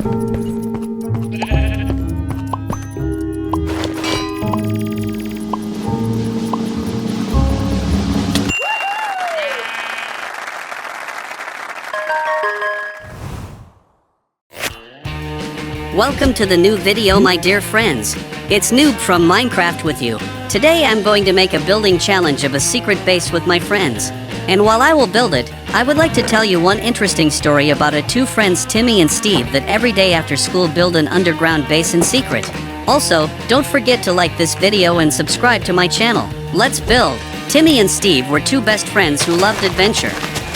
Welcome to the new video, my dear friends. It's Noob from Minecraft with you. Today I'm going to make a building challenge of a secret base with my friends. And while I will build it, I would like to tell you one interesting story about two friends, Timmy and Steve, that every day after school build an underground base in secret. Also, don't forget to like this video and subscribe to my channel. Let's build. Timmy and Steve were two best friends who loved adventure.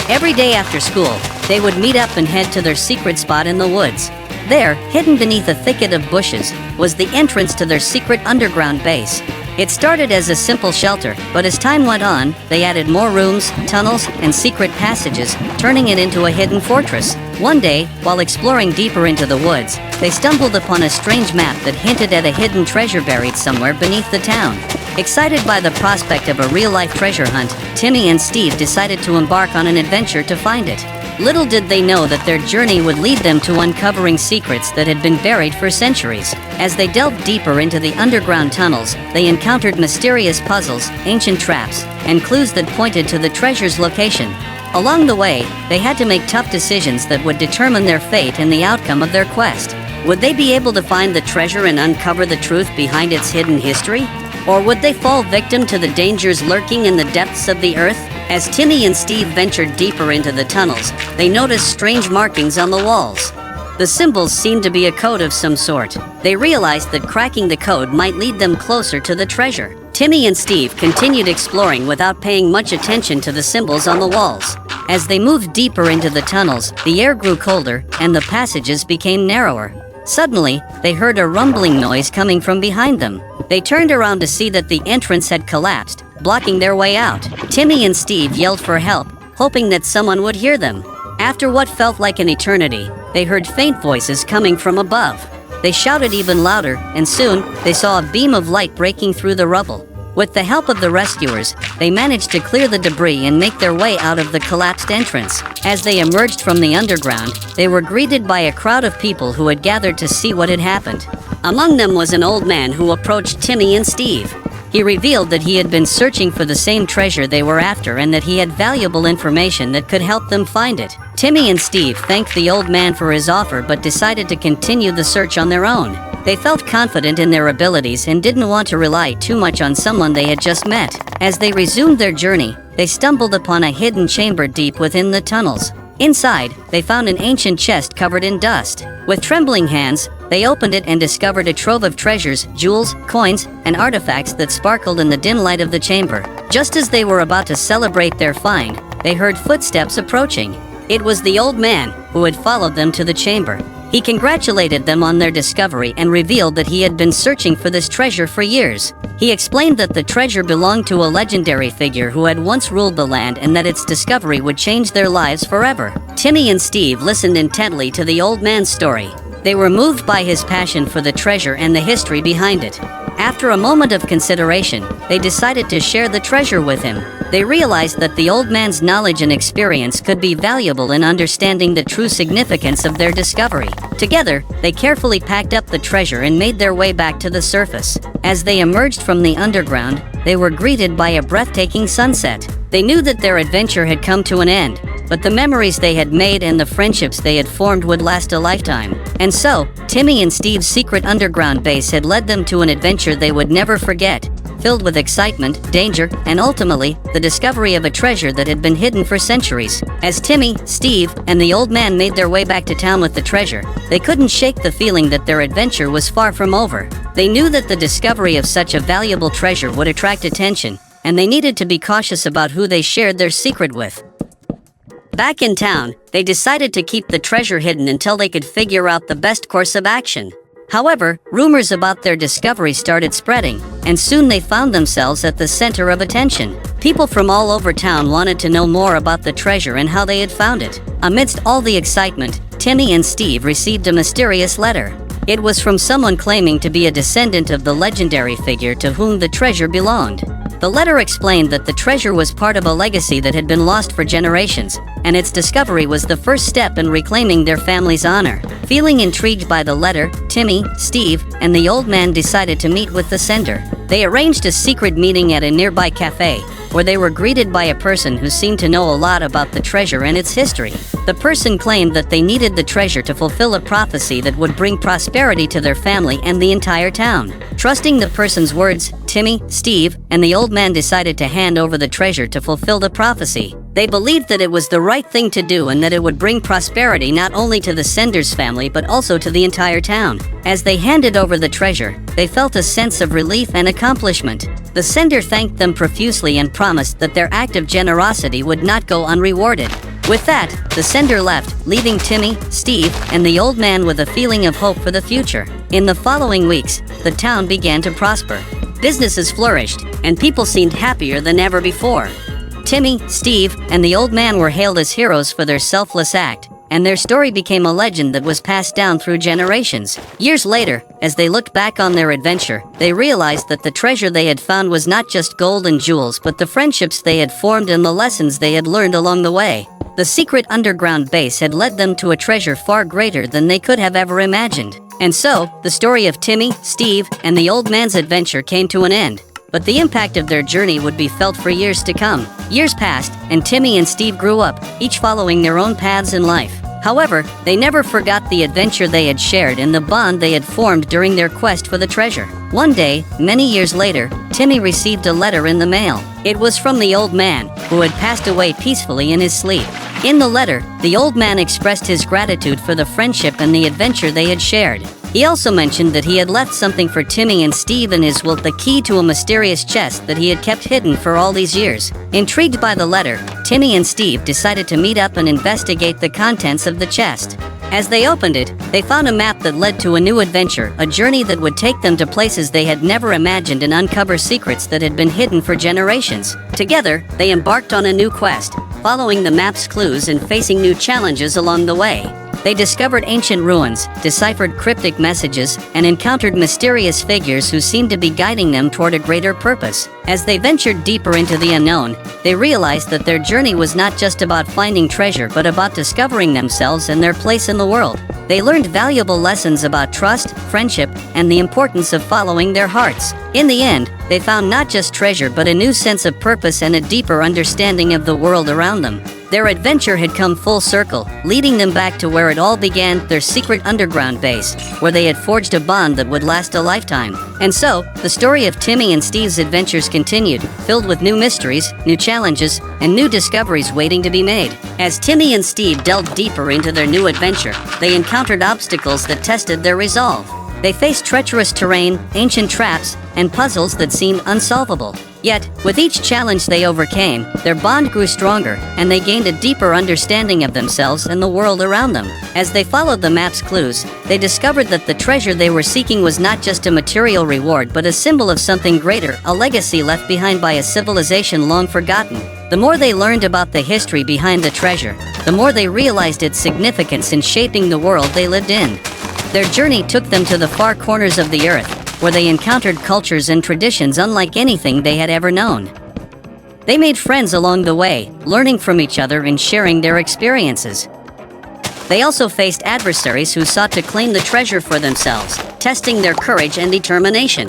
Every day after school, they would meet up and head to their secret spot in the woods. There, hidden beneath a thicket of bushes, was the entrance to their secret underground base. It started as a simple shelter, but as time went on, they added more rooms, tunnels, and secret passages, turning it into a hidden fortress. One day, while exploring deeper into the woods, they stumbled upon a strange map that hinted at a hidden treasure buried somewhere beneath the town. Excited by the prospect of a real-life treasure hunt, Timmy and Steve decided to embark on an adventure to find it. Little did they know that their journey would lead them to uncovering secrets that had been buried for centuries. As they delved deeper into the underground tunnels, they encountered mysterious puzzles, ancient traps, and clues that pointed to the treasure's location. Along the way, they had to make tough decisions that would determine their fate and the outcome of their quest. Would they be able to find the treasure and uncover the truth behind its hidden history? Or would they fall victim to the dangers lurking in the depths of the earth? As Timmy and Steve ventured deeper into the tunnels, they noticed strange markings on the walls. The symbols seemed to be a code of some sort. They realized that cracking the code might lead them closer to the treasure. Timmy and Steve continued exploring without paying much attention to the symbols on the walls. As they moved deeper into the tunnels, the air grew colder and the passages became narrower. Suddenly, they heard a rumbling noise coming from behind them. They turned around to see that the entrance had collapsed, blocking their way out. Timmy and Steve yelled for help, hoping that someone would hear them. After what felt like an eternity, they heard faint voices coming from above. They shouted even louder, and soon, they saw a beam of light breaking through the rubble. With the help of the rescuers, they managed to clear the debris and make their way out of the collapsed entrance. As they emerged from the underground, they were greeted by a crowd of people who had gathered to see what had happened. Among them was an old man who approached Timmy and Steve. He revealed that he had been searching for the same treasure they were after and that he had valuable information that could help them find it. Timmy and Steve thanked the old man for his offer but decided to continue the search on their own. They felt confident in their abilities and didn't want to rely too much on someone they had just met. As they resumed their journey, they stumbled upon a hidden chamber deep within the tunnels. Inside, they found an ancient chest covered in dust. With trembling hands, they opened it and discovered a trove of treasures, jewels, coins, and artifacts that sparkled in the dim light of the chamber. Just as they were about to celebrate their find, they heard footsteps approaching. It was the old man who had followed them to the chamber. He congratulated them on their discovery and revealed that he had been searching for this treasure for years. He explained that the treasure belonged to a legendary figure who had once ruled the land and that its discovery would change their lives forever. Timmy and Steve listened intently to the old man's story. They were moved by his passion for the treasure and the history behind it. After a moment of consideration, they decided to share the treasure with him. They realized that the old man's knowledge and experience could be valuable in understanding the true significance of their discovery. Together, they carefully packed up the treasure and made their way back to the surface. As they emerged from the underground, they were greeted by a breathtaking sunset. They knew that their adventure had come to an end, but the memories they had made and the friendships they had formed would last a lifetime. And so, Timmy and Steve's secret underground base had led them to an adventure they would never forget, filled with excitement, danger, and ultimately, the discovery of a treasure that had been hidden for centuries. As Timmy, Steve, and the old man made their way back to town with the treasure, they couldn't shake the feeling that their adventure was far from over. They knew that the discovery of such a valuable treasure would attract attention, and they needed to be cautious about who they shared their secret with. Back in town, they decided to keep the treasure hidden until they could figure out the best course of action. However, rumors about their discovery started spreading, and soon they found themselves at the center of attention. People from all over town wanted to know more about the treasure and how they had found it. Amidst all the excitement, Timmy and Steve received a mysterious letter. It was from someone claiming to be a descendant of the legendary figure to whom the treasure belonged. The letter explained that the treasure was part of a legacy that had been lost for generations, and its discovery was the first step in reclaiming their family's honor. Feeling intrigued by the letter, Timmy, Steve, and the old man decided to meet with the sender. They arranged a secret meeting at a nearby cafe, where they were greeted by a person who seemed to know a lot about the treasure and its history. The person claimed that they needed the treasure to fulfill a prophecy that would bring prosperity to their family and the entire town. Trusting the person's words, Timmy, Steve, and the old man decided to hand over the treasure to fulfill the prophecy. They believed that it was the right thing to do and that it would bring prosperity not only to the sender's family but also to the entire town. As they handed over the treasure, they felt a sense of relief and accomplishment. The sender thanked them profusely and promised that their act of generosity would not go unrewarded. With that, the sender left, leaving Timmy, Steve, and the old man with a feeling of hope for the future. In the following weeks, the town began to prosper. Businesses flourished, and people seemed happier than ever before. Timmy, Steve, and the old man were hailed as heroes for their selfless act, and their story became a legend that was passed down through generations. Years later, as they looked back on their adventure, they realized that the treasure they had found was not just gold and jewels but the friendships they had formed and the lessons they had learned along the way. The secret underground base had led them to a treasure far greater than they could have ever imagined. And so, the story of Timmy, Steve, and the old man's adventure came to an end. But the impact of their journey would be felt for years to come. Years passed, and Timmy and Steve grew up, each following their own paths in life. However, they never forgot the adventure they had shared and the bond they had formed during their quest for the treasure. One day, many years later, Timmy received a letter in the mail. It was from the old man, who had passed away peacefully in his sleep. In the letter, the old man expressed his gratitude for the friendship and the adventure they had shared. He also mentioned that he had left something for Timmy and Steve in his will, the key to a mysterious chest that he had kept hidden for all these years. Intrigued by the letter, Timmy and Steve decided to meet up and investigate the contents of the chest. As they opened it, they found a map that led to a new adventure, a journey that would take them to places they had never imagined and uncover secrets that had been hidden for generations. Together, they embarked on a new quest, following the map's clues and facing new challenges along the way. They discovered ancient ruins, deciphered cryptic messages, and encountered mysterious figures who seemed to be guiding them toward a greater purpose. As they ventured deeper into the unknown, they realized that their journey was not just about finding treasure but about discovering themselves and their place in the world. They learned valuable lessons about trust, friendship, and the importance of following their hearts. In the end, they found not just treasure but a new sense of purpose and a deeper understanding of the world around them. Their adventure had come full circle, leading them back to where it all began, their secret underground base, where they had forged a bond that would last a lifetime. And so, the story of Timmy and Steve's adventures continued, filled with new mysteries, new challenges, and new discoveries waiting to be made. As Timmy and Steve delved deeper into their new adventure, they encountered obstacles that tested their resolve. They faced treacherous terrain, ancient traps, and puzzles that seemed unsolvable. Yet, with each challenge they overcame, their bond grew stronger, and they gained a deeper understanding of themselves and the world around them. As they followed the map's clues, they discovered that the treasure they were seeking was not just a material reward but a symbol of something greater, a legacy left behind by a civilization long forgotten. The more they learned about the history behind the treasure, the more they realized its significance in shaping the world they lived in. Their journey took them to the far corners of the earth, where they encountered cultures and traditions unlike anything they had ever known. They made friends along the way, learning from each other and sharing their experiences. They also faced adversaries who sought to claim the treasure for themselves, testing their courage and determination.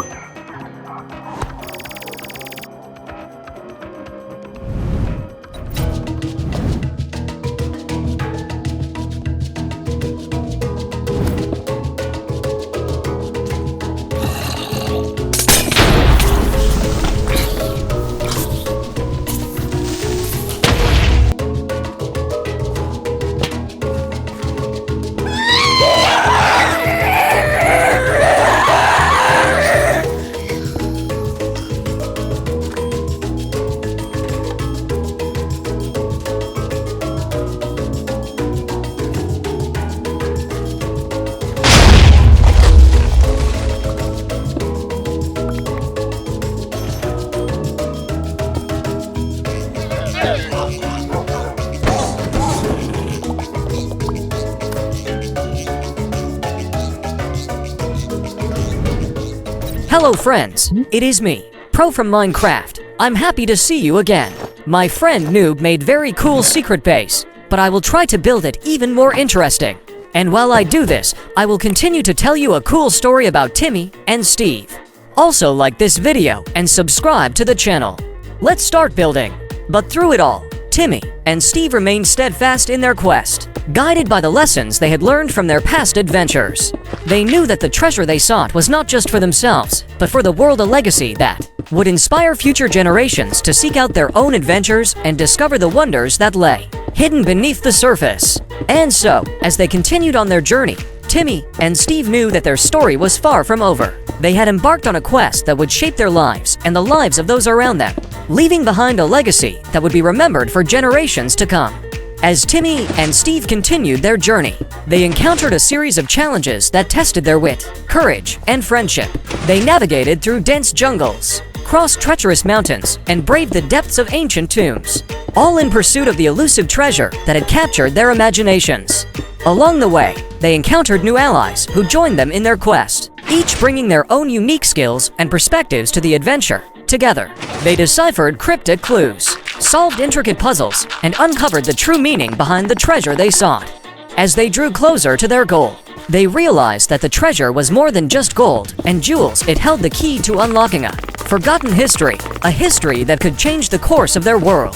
Hello friends, it is me, Pro from Minecraft. I'm happy to see you again. My friend Noob made very cool secret base, but I will try to build it even more interesting. And while I do this, I will continue to tell you a cool story about Timmy and Steve. Also like this video and subscribe to the channel. Let's start building. But through it all, Timmy and Steve remained steadfast in their quest, guided by the lessons they had learned from their past adventures. They knew that the treasure they sought was not just for themselves, but for the world, a legacy that would inspire future generations to seek out their own adventures and discover the wonders that lay hidden beneath the surface. And so, as they continued on their journey, Timmy and Steve knew that their story was far from over. They had embarked on a quest that would shape their lives and the lives of those around them, leaving behind a legacy that would be remembered for generations to come. As Timmy and Steve continued their journey, they encountered a series of challenges that tested their wit, courage, and friendship. They navigated through dense jungles, crossed treacherous mountains, and braved the depths of ancient tombs, all in pursuit of the elusive treasure that had captured their imaginations. Along the way, they encountered new allies who joined them in their quest, each bringing their own unique skills and perspectives to the adventure. Together, they deciphered cryptic clues, solved intricate puzzles, and uncovered the true meaning behind the treasure they sought. As they drew closer to their goal, they realized that the treasure was more than just gold and jewels. It held the key to unlocking a forgotten history, a history that could change the course of their world.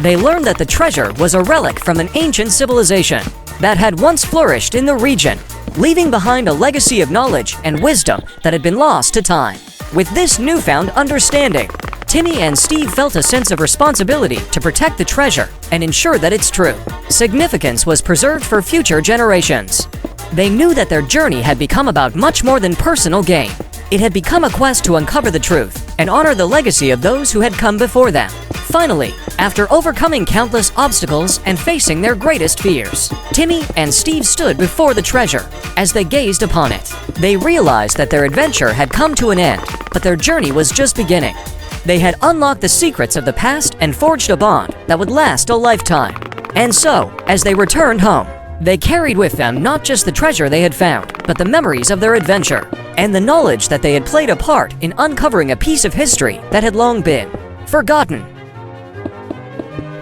They learned that the treasure was a relic from an ancient civilization that had once flourished in the region, leaving behind a legacy of knowledge and wisdom that had been lost to time. With this newfound understanding, Timmy and Steve felt a sense of responsibility to protect the treasure and ensure that its true significance was preserved for future generations. They knew that their journey had become about much more than personal gain. It had become a quest to uncover the truth and honor the legacy of those who had come before them. Finally, after overcoming countless obstacles and facing their greatest fears, Timmy and Steve stood before the treasure. As they gazed upon it, they realized that their adventure had come to an end, but their journey was just beginning. They had unlocked the secrets of the past and forged a bond that would last a lifetime. And so, as they returned home, they carried with them not just the treasure they had found, but the memories of their adventure and the knowledge that they had played a part in uncovering a piece of history that had long been forgotten.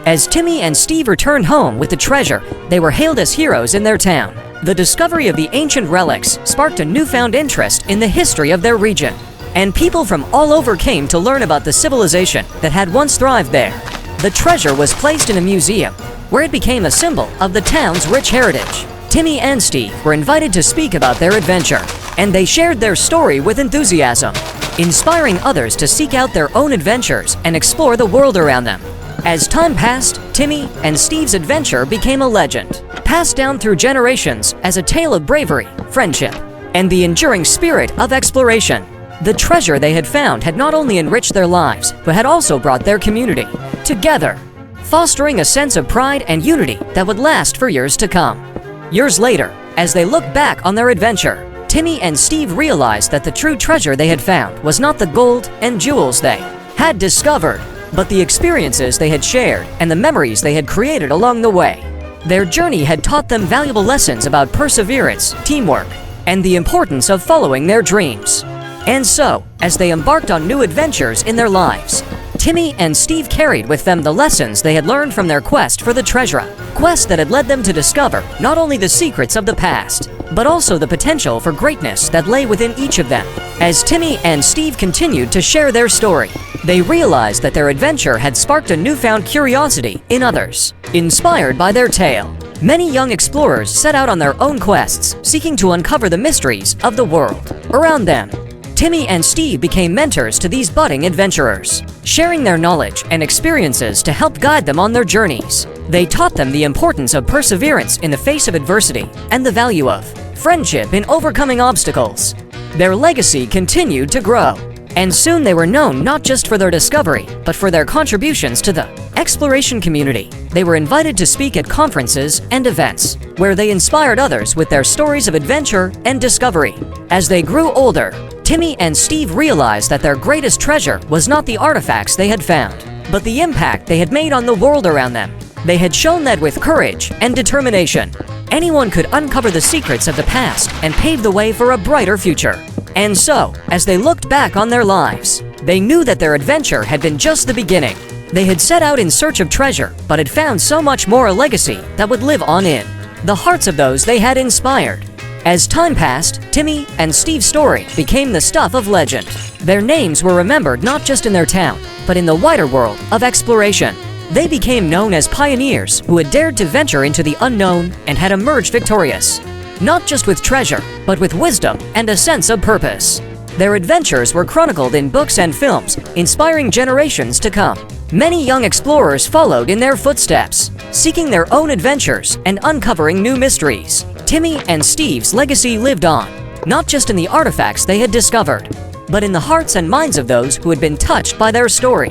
As Timmy and Steve returned home with the treasure, they were hailed as heroes in their town. The discovery of the ancient relics sparked a newfound interest in the history of their region, and people from all over came to learn about the civilization that had once thrived there. The treasure was placed in a museum, where it became a symbol of the town's rich heritage. Timmy and Steve were invited to speak about their adventure, and they shared their story with enthusiasm, inspiring others to seek out their own adventures and explore the world around them. As time passed, Timmy and Steve's adventure became a legend, passed down through generations as a tale of bravery, friendship, and the enduring spirit of exploration. The treasure they had found had not only enriched their lives, but had also brought their community together, fostering a sense of pride and unity that would last for years to come. Years later, as they looked back on their adventure, Timmy and Steve realized that the true treasure they had found was not the gold and jewels they had discovered, but the experiences they had shared and the memories they had created along the way. Their journey had taught them valuable lessons about perseverance, teamwork, and the importance of following their dreams. And so, as they embarked on new adventures in their lives, Timmy and Steve carried with them the lessons they had learned from their quest for the treasure, a quest that had led them to discover not only the secrets of the past, but also the potential for greatness that lay within each of them. As Timmy and Steve continued to share their story, they realized that their adventure had sparked a newfound curiosity in others. Inspired by their tale, many young explorers set out on their own quests, seeking to uncover the mysteries of the world around them. Timmy and Steve became mentors to these budding adventurers, sharing their knowledge and experiences to help guide them on their journeys. They taught them the importance of perseverance in the face of adversity and the value of friendship in overcoming obstacles. Their legacy continued to grow, and soon they were known not just for their discovery, but for their contributions to the exploration community. They were invited to speak at conferences and events, where they inspired others with their stories of adventure and discovery. As they grew older, Timmy and Steve realized that their greatest treasure was not the artifacts they had found, but the impact they had made on the world around them. They had shown that with courage and determination, anyone could uncover the secrets of the past and pave the way for a brighter future. And so, as they looked back on their lives, they knew that their adventure had been just the beginning. They had set out in search of treasure, but had found so much more a legacy that would live on in the hearts of those they had inspired. As time passed, Timmy and Steve's story became the stuff of legend. Their names were remembered not just in their town, but in the wider world of exploration. They became known as pioneers who had dared to venture into the unknown and had emerged victorious, not just with treasure, but with wisdom and a sense of purpose. Their adventures were chronicled in books and films, inspiring generations to come. Many young explorers followed in their footsteps, seeking their own adventures and uncovering new mysteries. Timmy and Steve's legacy lived on, not just in the artifacts they had discovered, but in the hearts and minds of those who had been touched by their story.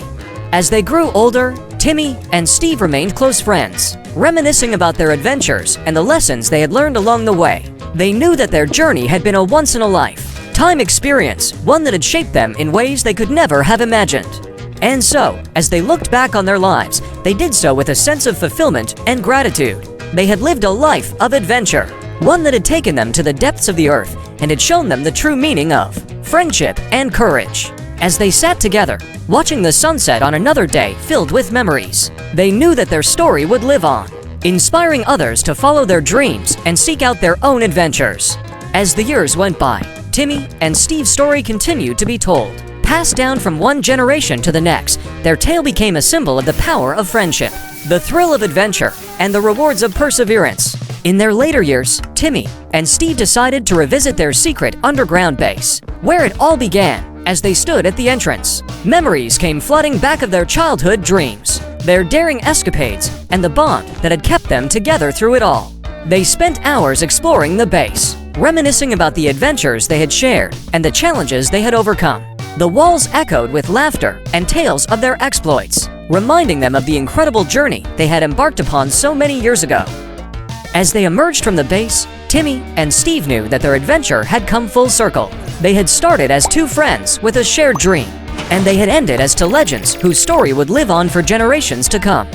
As they grew older, Timmy and Steve remained close friends, reminiscing about their adventures and the lessons they had learned along the way. They knew that their journey had been a once-in-a-lifetime experience, one that had shaped them in ways they could never have imagined. And so, as they looked back on their lives, they did so with a sense of fulfillment and gratitude. They had lived a life of adventure, one that had taken them to the depths of the earth and had shown them the true meaning of friendship and courage. As they sat together, watching the sunset on another day filled with memories, they knew that their story would live on, inspiring others to follow their dreams and seek out their own adventures. As the years went by, Timmy and Steve's story continued to be told. Passed down from one generation to the next, their tale became a symbol of the power of friendship, the thrill of adventure, and the rewards of perseverance. In their later years, Timmy and Steve decided to revisit their secret underground base, where it all began. As they stood at the entrance, memories came flooding back of their childhood dreams, their daring escapades, and the bond that had kept them together through it all. They spent hours exploring the base, reminiscing about the adventures they had shared and the challenges they had overcome. The walls echoed with laughter and tales of their exploits, reminding them of the incredible journey they had embarked upon so many years ago. As they emerged from the base, Timmy and Steve knew that their adventure had come full circle. They had started as two friends with a shared dream, and they had ended as two legends whose story would live on for generations to come.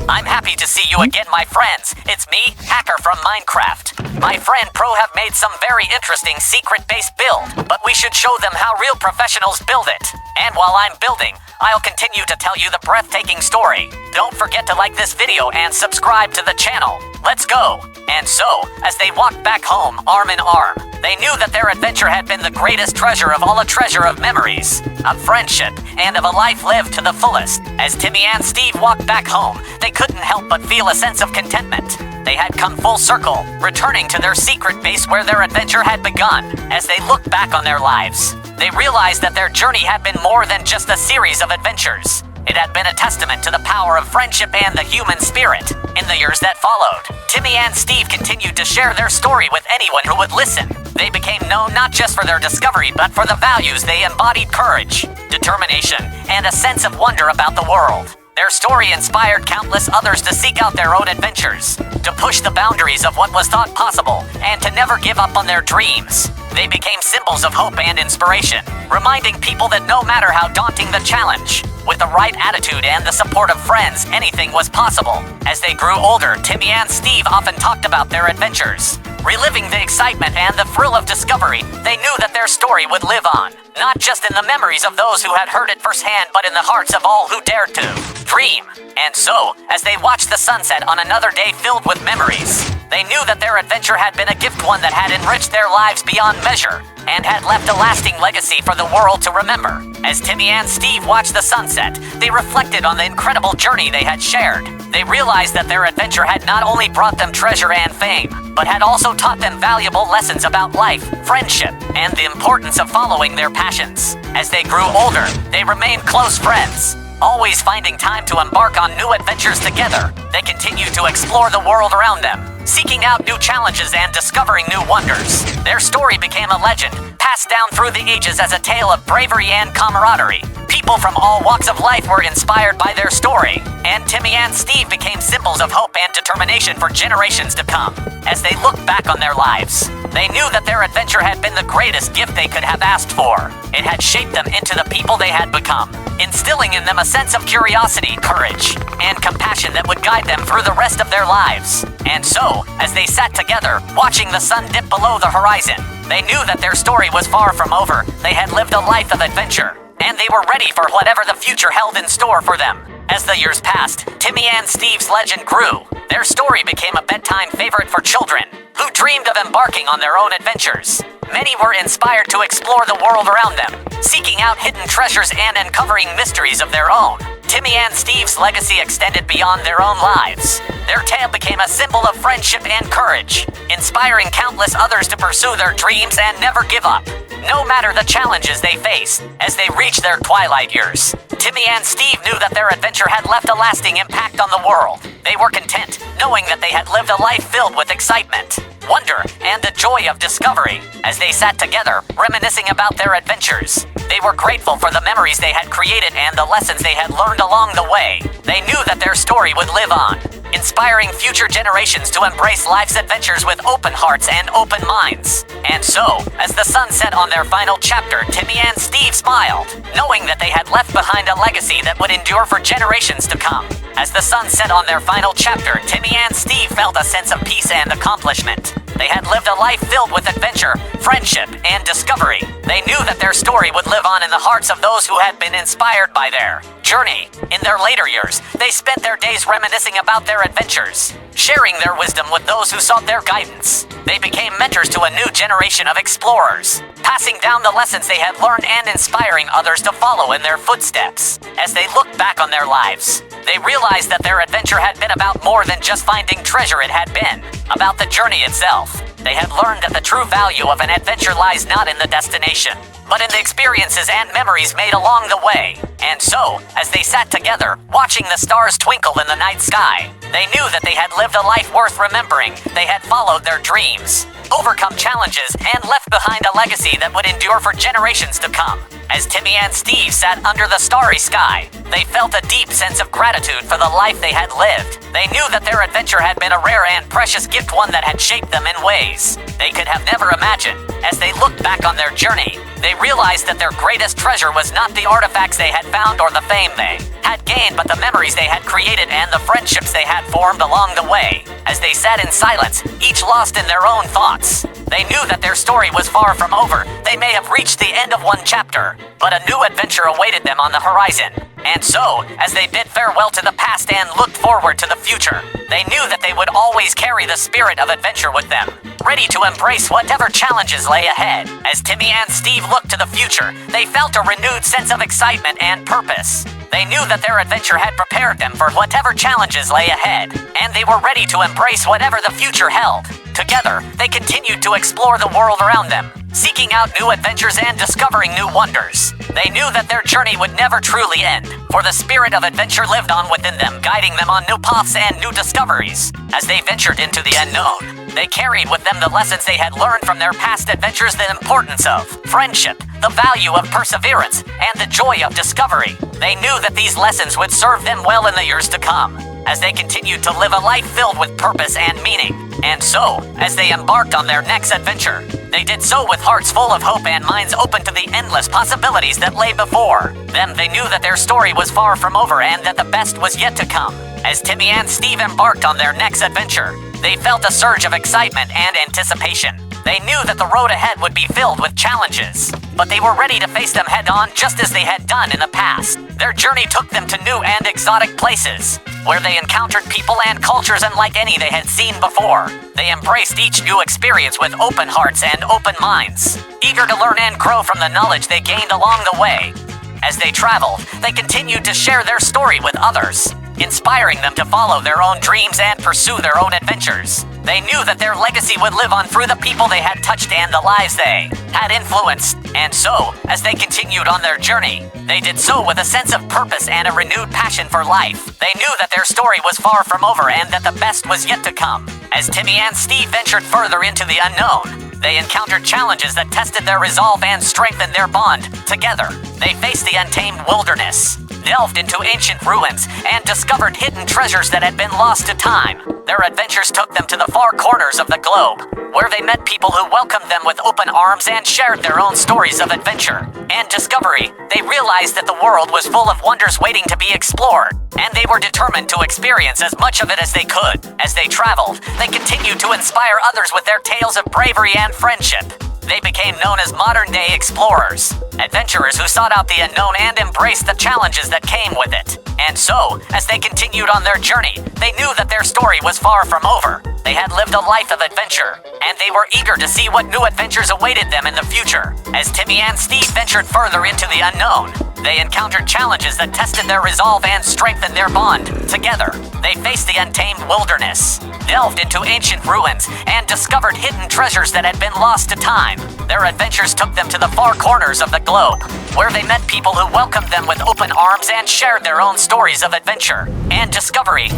I'm happy to see you again, my friends. It's me, Hacker from Minecraft. My friend Pro have made some very interesting secret base build, but we should show them how real professionals build it. And while I'm building, I'll continue to tell you the breathtaking story. Don't forget to like this video and subscribe to the channel. Let's go! And so, as they walked back home, arm in arm, they knew that their adventure had been the greatest treasure of all, a treasure of memories, of friendship, and of a life lived to the fullest. As Timmy and Steve walked back home, they couldn't help but feel a sense of contentment. They had come full circle, returning to their secret base where their adventure had begun. As they looked back on their lives, they realized that their journey had been more than just a series of adventures. It had been a testament to the power of friendship and the human spirit. In the years that followed, Timmy and Steve continued to share their story with anyone who would listen. They became known not just for their discovery, but for the values they embodied: courage, determination, and a sense of wonder about the world. Their story inspired countless others to seek out their own adventures, to push the boundaries of what was thought possible, and to never give up on their dreams. They became symbols of hope and inspiration, reminding people that no matter how daunting the challenge, with the right attitude and the support of friends, anything was possible. As they grew older, Timmy and Steve often talked about their adventures. Reliving the excitement and the thrill of discovery, they knew that their story would live on, not just in the memories of those who had heard it firsthand, but in the hearts of all who dared to dream. And so, as they watched the sunset on another day filled with memories, they knew that their adventure had been a gift, one that had enriched their lives beyond measure, and had left a lasting legacy for the world to remember. As Timmy and Steve watched the sunset, they reflected on the incredible journey they had shared. They realized that their adventure had not only brought them treasure and fame, but had also taught them valuable lessons about life, friendship, and the importance of following their passions. As they grew older, they remained close friends, always finding time to embark on new adventures together. They continued to explore the world around them, seeking out new challenges and discovering new wonders. Their story became a legend, passed down through the ages as a tale of bravery and camaraderie. People from all walks of life were inspired by their story, and Timmy and Steve became symbols of hope and determination for generations to come. As they looked back on their lives, they knew that their adventure had been the greatest gift they could have asked for. It had shaped them into the people they had become, instilling in them a sense of curiosity, courage, and compassion that would guide them through the rest of their lives. And so, as they sat together, watching the sun dip below the horizon, they knew that their story was far from over. They had lived a life of adventure, and they were ready for whatever the future held in store for them. As the years passed, Timmy and Steve's legend grew. Their story became a bedtime favorite for children who dreamed of embarking on their own adventures. Many were inspired to explore the world around them, seeking out hidden treasures and uncovering mysteries of their own. Timmy and Steve's legacy extended beyond their own lives. Their tale became a symbol of friendship and courage, inspiring countless others to pursue their dreams and never give up, no matter the challenges they faced. As they reached their twilight years, Timmy and Steve knew that their adventure had left a lasting impact on the world. They were content, knowing that they had lived a life filled with excitement, wonder, and the joy of discovery. As they sat together, reminiscing about their adventures, they were grateful for the memories they had created and the lessons they had learned along the way. They knew that their story would live on, inspiring future generations to embrace life's adventures with open hearts and open minds. And so, as the sun set on their final chapter, Timmy and Steve smiled, knowing that they had left behind a legacy that would endure for generations to come. As the sun set on their final chapter, Timmy and Steve felt a sense of peace and accomplishment. They had lived a life filled with adventure, friendship, and discovery. They knew that their story would live on in the hearts of those who had been inspired by their journey. In their later years, they spent their days reminiscing about their adventures, sharing their wisdom with those who sought their guidance. They became mentors to a new generation of explorers, passing down the lessons they had learned and inspiring others to follow in their footsteps. As they looked back on their lives, they realized that their adventure had been about more than just finding treasure. It had been about the journey itself. They had learned that the true value of an adventure lies not in the destination, but in the experiences and memories made along the way. And so, as they sat together, watching the stars twinkle in the night sky, they knew that they had lived a life worth remembering. They had followed their dreams, overcome challenges, and left behind a legacy that would endure for generations to come. As Timmy and Steve sat under the starry sky, they felt a deep sense of gratitude for the life they had lived. They knew that their adventure had been a rare and precious gift, one that had shaped them in ways they could have never imagined. As they looked back on their journey, they realized that their greatest treasure was not the artifacts they had found or the fame they had gained, but the memories they had created and the friendships they had formed along the way. As they sat in silence, each lost in their own thoughts, they knew that their story was far from over. They may have reached the end of one chapter, but a new adventure awaited them on the horizon. And so, as they bid farewell to the past and looked forward to the future, they knew that they would always carry the spirit of adventure with them, ready to embrace whatever challenges lay ahead. As Timmy and Steve looked to the future, they felt a renewed sense of excitement and purpose. They knew that their adventure had prepared them for whatever challenges lay ahead, and they were ready to embrace whatever the future held. Together, they continued to explore the world around them, seeking out new adventures and discovering new wonders. They knew that their journey would never truly end, for the spirit of adventure lived on within them, guiding them on new paths and new discoveries. As they ventured into the unknown, they carried with them the lessons they had learned from their past adventures, the importance of friendship, the value of perseverance, and the joy of discovery. They knew that these lessons would serve them well in the years to come, as they continued to live a life filled with purpose and meaning. And so, as they embarked on their next adventure, they did so with hearts full of hope and minds open to the endless possibilities that lay before them. They knew that their story was far from over and that the best was yet to come. As Timmy and Steve embarked on their next adventure, they felt a surge of excitement and anticipation. They knew that the road ahead would be filled with challenges, but they were ready to face them head-on just as they had done in the past. Their journey took them to new and exotic places, where they encountered people and cultures unlike any they had seen before. They embraced each new experience with open hearts and open minds, eager to learn and grow from the knowledge they gained along the way. As they traveled, they continued to share their story with others, inspiring them to follow their own dreams and pursue their own adventures. They knew that their legacy would live on through the people they had touched and the lives they had influenced. And so, as they continued on their journey, they did so with a sense of purpose and a renewed passion for life. They knew that their story was far from over and that the best was yet to come. As Timmy and Steve ventured further into the unknown, they encountered challenges that tested their resolve and strengthened their bond. Together, they faced the untamed wilderness, delved into ancient ruins, and discovered hidden treasures that had been lost to time. Their adventures took them to the far corners of the globe, where they met people who welcomed them with open arms and shared their own stories of adventure and discovery. They realized that the world was full of wonders waiting to be explored, and they were determined to experience as much of it as they could. As they traveled, they continued to inspire others with their tales of bravery and friendship. They became known as modern-day explorers, adventurers who sought out the unknown and embraced the challenges that came with it. And so, as they continued on their journey, they knew that their story was far from over. They had lived a life of adventure, and they were eager to see what new adventures awaited them in the future. As Timmy and Steve ventured further into the unknown, they encountered challenges that tested their resolve and strengthened their bond. Together, they faced the untamed wilderness, delved into ancient ruins, and discovered hidden treasures that had been lost to time. Their adventures took them to the far corners of the globe, where they met people who welcomed them with open arms and shared their own stories of adventure and discovery.